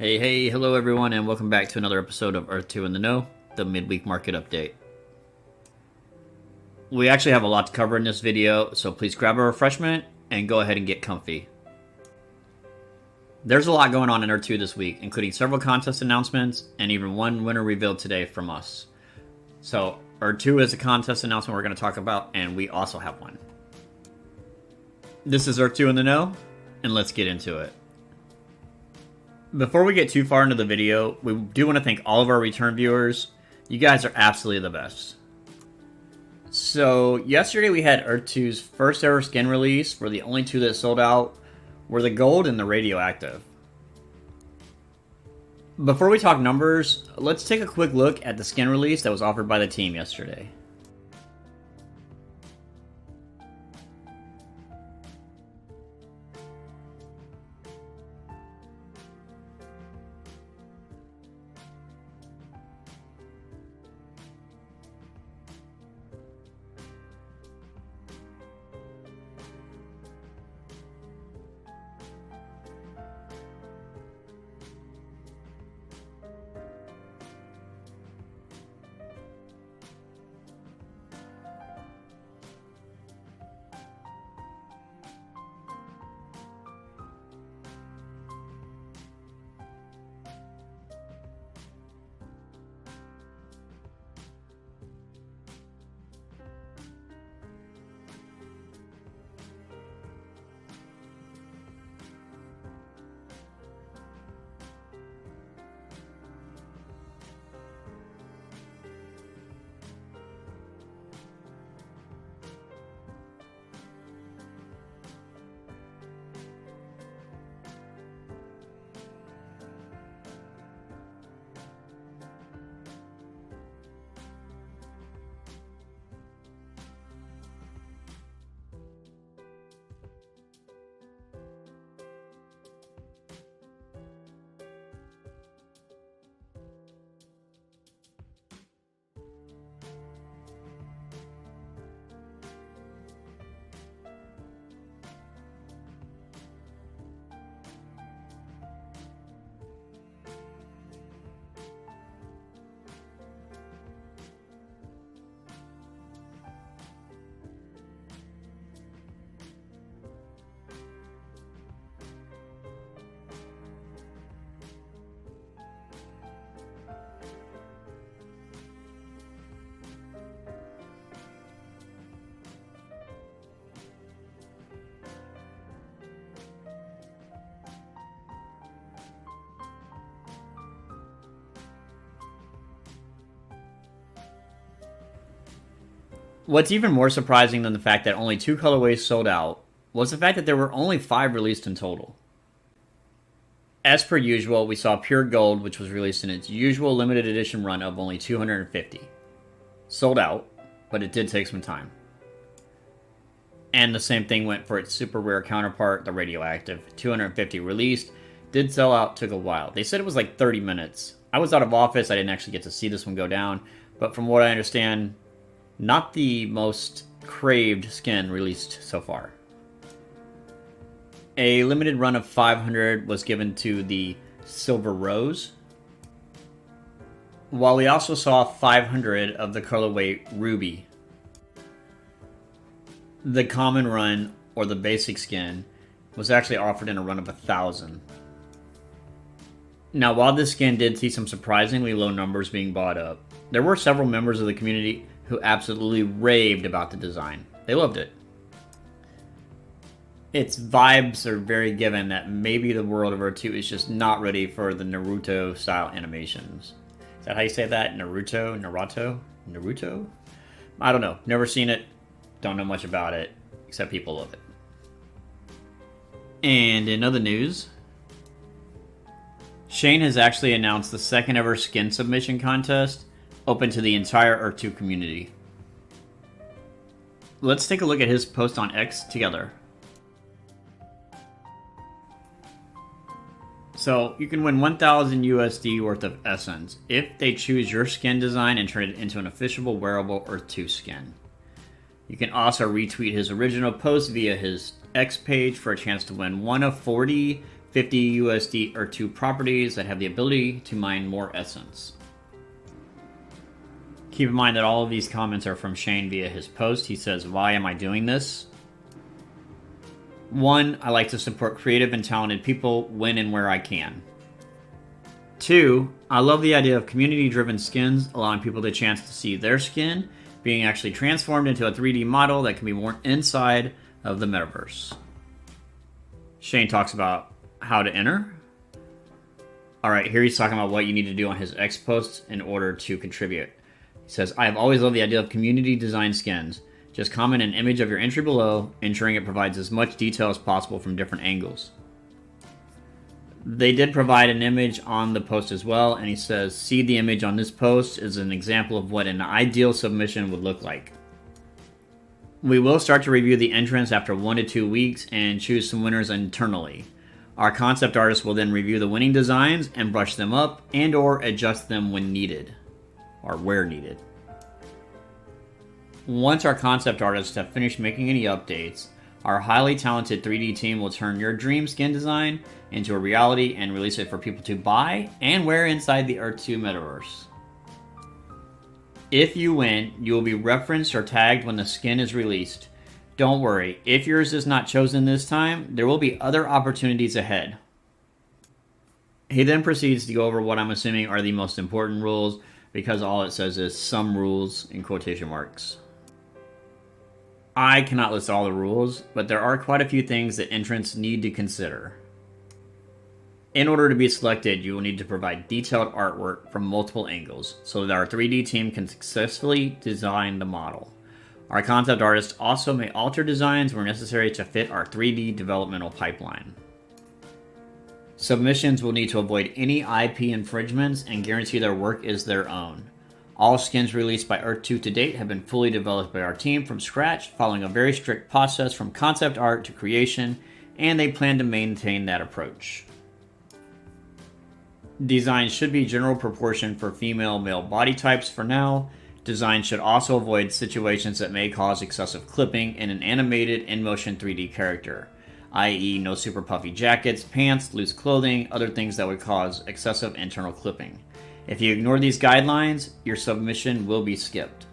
Hey, hello everyone, and welcome back to another episode of Earth2 in the Know, the midweek market update. We actually have a lot to cover in this video, so please grab a refreshment and go ahead and get comfy. There's a lot going on in Earth2 this week, including several contest announcements and even one winner revealed today from us. So, Earth2 is a contest announcement we're going to talk about, and we also have one. This is Earth2 in the Know, and let's get into it. Before we get too far into the video, we do want to thank all of our return viewers. You guys are absolutely the best. So, yesterday we had Earth2's first ever skin release, where the only two that sold out were the gold and the radioactive. Before we talk numbers, let's take a quick look at the skin release that was offered by the team yesterday. What's even more surprising than the fact that only 2 colorways sold out was the fact that there were only 5 released in total. As per usual, we saw Pure Gold, which was released in its usual limited edition run of only 250. Sold out, but it did take some time. And the same thing went for its super rare counterpart, the Radioactive. 250 released, did sell out, took a while. They said it was like 30 minutes. I was out of office, I didn't actually get to see this one go down, but from what I understand, not the most craved skin released so far. A limited run of 500 was given to the Silver Rose, while we also saw 500 of the colorway Ruby. The common run, or the basic skin, was actually offered in a run of 1,000. Now, while this skin did see some surprisingly low numbers being bought up, there were several members of the community who absolutely raved about the design. They loved it. Its vibes are very given that maybe the world of Earth2 is just not ready for the Naruto-style animations. Is that how you say that? Naruto? I don't know. Never seen it. Don't know much about it, except people love it. And in other news, Shane has actually announced the second ever skin submission contest open to the entire Earth2 community. Let's take a look at his post on X together. So you can win 1,000 USD worth of Essence if they choose your skin design and turn it into an official wearable Earth2 skin. You can also retweet his original post via his X page for a chance to win one of 40 50 USD Earth2 properties that have the ability to mine more essence. Keep in mind that all of these comments are from Shane via his post. He says, "Why am I doing this? 1. I like to support creative and talented people when and where I can. 2. I love the idea of community-driven skins, allowing people the chance to see their skin being actually transformed into a 3D model that can be worn inside of the metaverse." Shane talks about how to enter. Alright, here he's talking about what you need to do on his Xpost in order to contribute. He says, "I have always loved the idea of community design skins. Just comment an image of your entry below, ensuring it provides as much detail as possible from different angles." They did provide an image on the post as well, and he says, "See the image on this post is an example of what an ideal submission would look like. We will start to review the entrants after 1 to 2 weeks and choose some winners internally. Our concept artists will then review the winning designs and brush them up and or adjust them when needed, or where needed. Once our concept artists have finished making any updates, our highly talented 3D team will turn your dream skin design into a reality and release it for people to buy and wear inside the Earth2 metaverse. If you win, you will be referenced or tagged when the skin is released. Don't worry, if yours is not chosen this time, there will be other opportunities ahead." He then proceeds to go over what I'm assuming are the most important rules, because all it says is "some rules" in quotation marks. I cannot list all the rules, but there are quite a few things that entrants need to consider. In order to be selected, you will need to provide detailed artwork from multiple angles so that our 3D team can successfully design the model. Our concept artists also may alter designs where necessary to fit our 3D developmental pipeline. Submissions will need to avoid any IP infringements and guarantee their work is their own. All skins released by Earth2 to date have been fully developed by our team from scratch, following a very strict process from concept art to creation, and they plan to maintain that approach. Designs should be general proportion for female-male body types for now. Designs should also avoid situations that may cause excessive clipping in an animated in-motion 3D character, i.e. no super puffy jackets, pants, loose clothing, other things that would cause excessive internal clipping. If you ignore these guidelines, your submission will be skipped.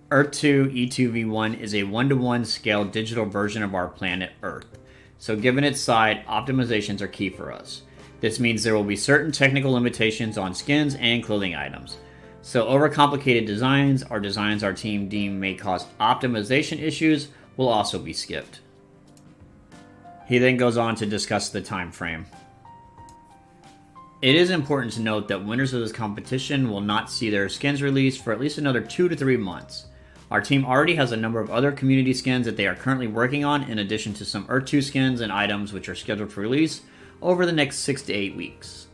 Earth2 E2v1 is a 1-to-1 scale digital version of our planet Earth, so given its size, optimizations are key for us. This means there will be certain technical limitations on skins and clothing items. So overcomplicated designs or designs our team deem may cause optimization issues will also be skipped. He then goes on to discuss the time frame. It is important to note that winners of this competition will not see their skins released for at least another 2 to 3 months. Our team already has a number of other community skins that they are currently working on, in addition to some Earth2 skins and items which are scheduled for release over the next 6 to 8 weeks.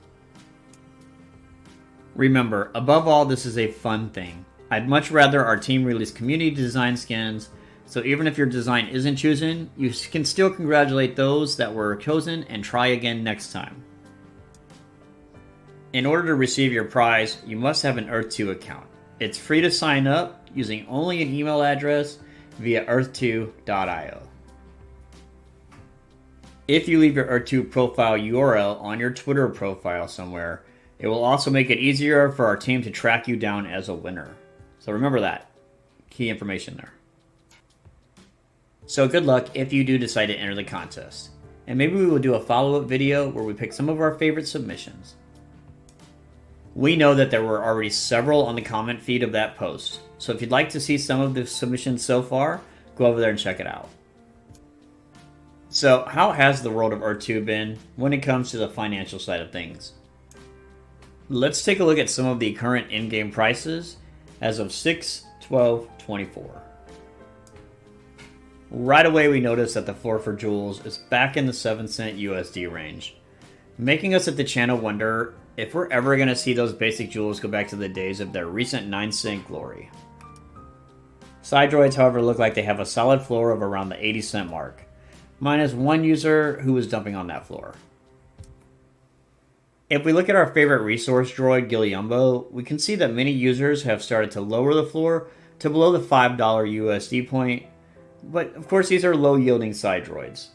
Remember, above all, this is a fun thing. I'd much rather our team release community design skins, so even if your design isn't chosen, you can still congratulate those that were chosen and try again next time. In order to receive your prize, you must have an Earth2 account. It's free to sign up using only an email address via earth2.io. If you leave your Earth2 profile URL on your Twitter profile somewhere, it will also make it easier for our team to track you down as a winner. So remember that. Key information there. So good luck if you do decide to enter the contest. And maybe we will do a follow-up video where we pick some of our favorite submissions. We know that there were already several on the comment feed of that post, so if you'd like to see some of the submissions so far, go over there and check it out. So, how has the world of Earth2 been when it comes to the financial side of things? Let's take a look at some of the current in-game prices as of 6/12/24. Right away we notice that the floor for jewels is back in the 7 cent USD range, making us at the channel wonder if we're ever going to see those basic jewels go back to the days of their recent 9 cent glory. Side droids, however, look like they have a solid floor of around the 80 cent mark, minus one user who is dumping on that floor. If we look at our favorite resource droid, Giliumbo, we can see that many users have started to lower the floor to below the $5 USD point, but of course these are low yielding side droids.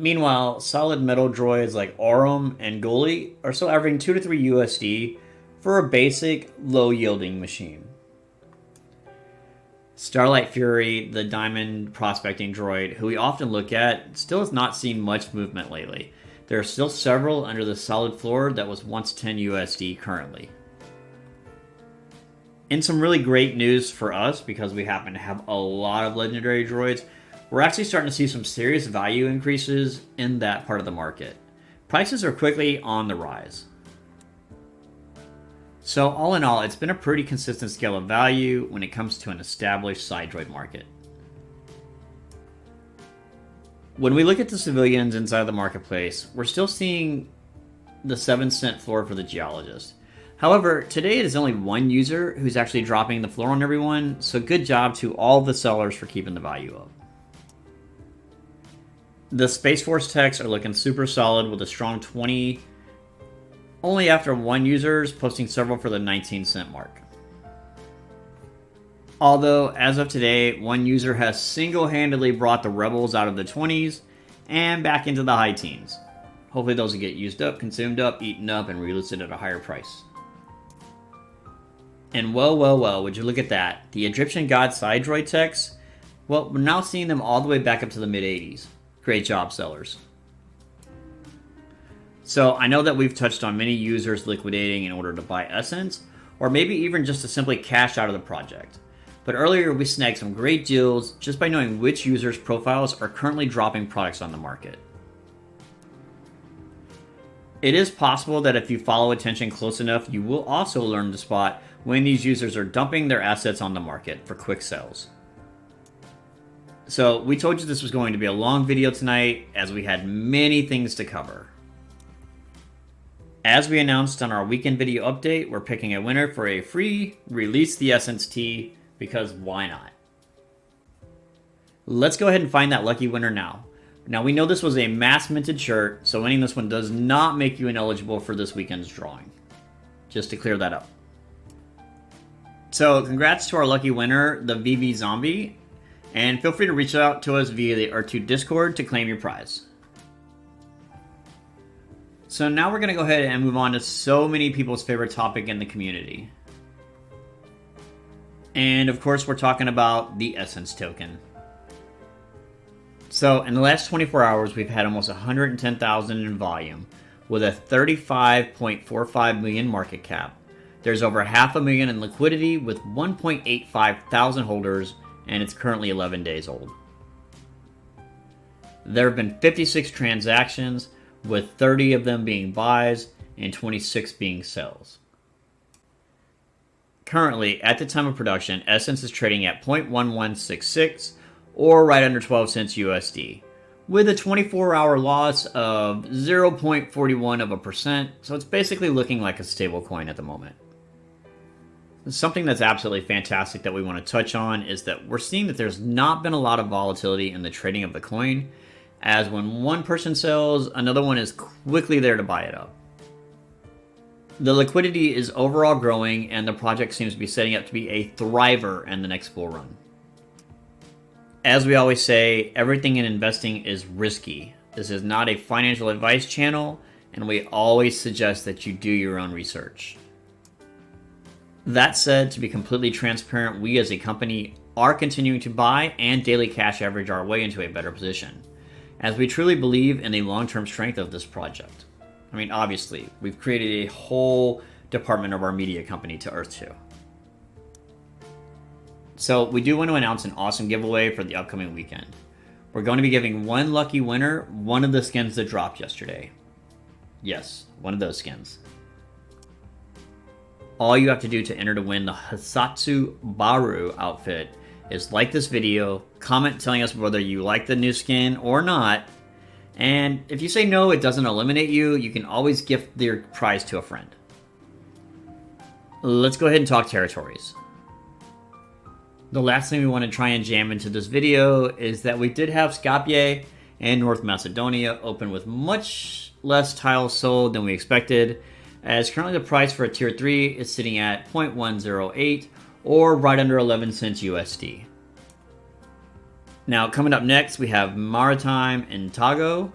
Meanwhile, solid metal droids like Aurum and Gully are still averaging 2 to 3 USD for a basic, low-yielding machine. Starlight Fury, the diamond prospecting droid, who we often look at, still has not seen much movement lately. There are still several under the solid floor that was once 10 USD currently. In some really great news for us, because we happen to have a lot of legendary droids, we're actually starting to see some serious value increases in that part of the market. Prices are quickly on the rise. So all in all, it's been a pretty consistent scale of value when it comes to an established side droid market. When we look at the civilians inside the marketplace, we're still seeing the 7-cent floor for the geologist. However, today it is only one user who's actually dropping the floor on everyone, so good job to all the sellers for keeping the value up. The Space Force techs are looking super solid with a strong 20, only after one user is posting several for the 19-cent mark. Although, as of today, one user has single-handedly brought the Rebels out of the 20s and back into the high teens. Hopefully those will get used up, consumed up, eaten up, and relisted at a higher price. And well, would you look at that? The Egyptian God side droid techs, well, we're now seeing them all the way back up to the mid-80s. Great job, sellers. So I know that we've touched on many users liquidating in order to buy Essence, or maybe even just to simply cash out of the project. But earlier we snagged some great deals just by knowing which users' profiles are currently dropping products on the market. It is possible that if you follow attention close enough, you will also learn to spot when these users are dumping their assets on the market for quick sales. So we told you this was going to be a long video tonight, as we had many things to cover. As we announced on our weekend video update, we're picking a winner for a free Release the Essence tee, because why not? Let's go ahead and find that lucky winner now. Now we know this was a mass minted shirt, so winning this one does not make you ineligible for this weekend's drawing. Just to clear that up. So congrats to our lucky winner, the VV Zombie, and feel free to reach out to us via the Earth2 Discord to claim your prize. So now we're going to go ahead and move on to so many people's favorite topic in the community. And of course we're talking about the Essence token. So in the last 24 hours we've had almost 110,000 in volume with a 35.45 million market cap. There's over 500,000 in liquidity with 1.85 thousand holders, and it's currently 11 days old. There have been 56 transactions, with 30 of them being buys and 26 being sells. Currently, at the time of production, Essence is trading at 0.1166 or right under 12 cents USD, with a 24-hour loss of 0.41%, so it's basically looking like a stable coin at the moment. Something that's absolutely fantastic that we want to touch on is that we're seeing that there's not been a lot of volatility in the trading of the coin, as when one person sells, another one is quickly there to buy it up. The liquidity is overall growing, and the project seems to be setting up to be a thriver in the next bull run. As we always say, everything in investing is risky. This is not a financial advice channel, and we always suggest that you do your own research. That said, to be completely transparent, we as a company are continuing to buy and daily cash average our way into a better position, as we truly believe in the long-term strength of this project. I mean, obviously, we've created a whole department of our media company to Earth2. So we do want to announce an awesome giveaway for the upcoming weekend. We're going to be giving one lucky winner one of the skins that dropped yesterday. Yes, one of those skins. All you have to do to enter to win the Hisatsu Baru outfit is like this video, comment telling us whether you like the new skin or not, and if you say no, it doesn't eliminate you, you can always gift your prize to a friend. Let's go ahead and talk territories. The last thing we want to try and jam into this video is that we did have Skopje and North Macedonia open with much less tiles sold than we expected, as currently the price for a tier 3 is sitting at 0.108 or right under 11 cents USD. Now coming up next we have Maritime and Tago.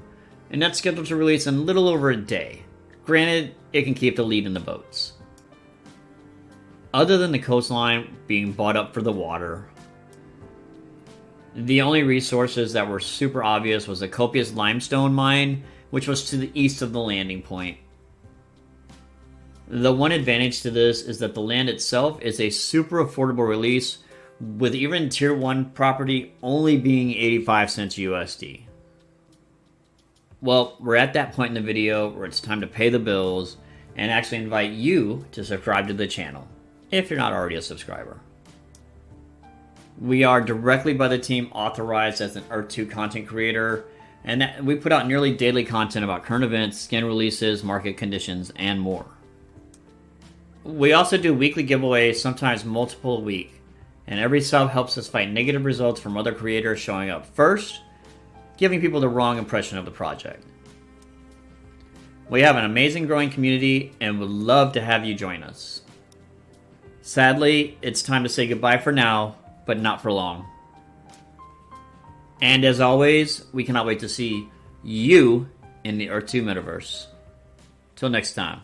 and that's scheduled to release in a little over a day. Granted, it can keep the lead in the votes. Other than the coastline being bought up for the water, the only resources that were super obvious was a copious limestone mine, which was to the east of the landing point. The one advantage to this is that the land itself is a super affordable release, with even tier 1 property only being 85 cents USD. Well, we're at that point in the video where it's time to pay the bills and actually invite you to subscribe to the channel, if you're not already a subscriber. We are directly by the team authorized as an Earth2 content creator, and we put out nearly daily content about current events, skin releases, market conditions, and more. We also do weekly giveaways, sometimes multiple a week, and every sub helps us fight negative results from other creators showing up first, giving people the wrong impression of the project. We have an amazing growing community and would love to have you join us. Sadly, it's time to say goodbye for now, but not for long. And as always, we cannot wait to see you in the Earth2 metaverse. Till next time.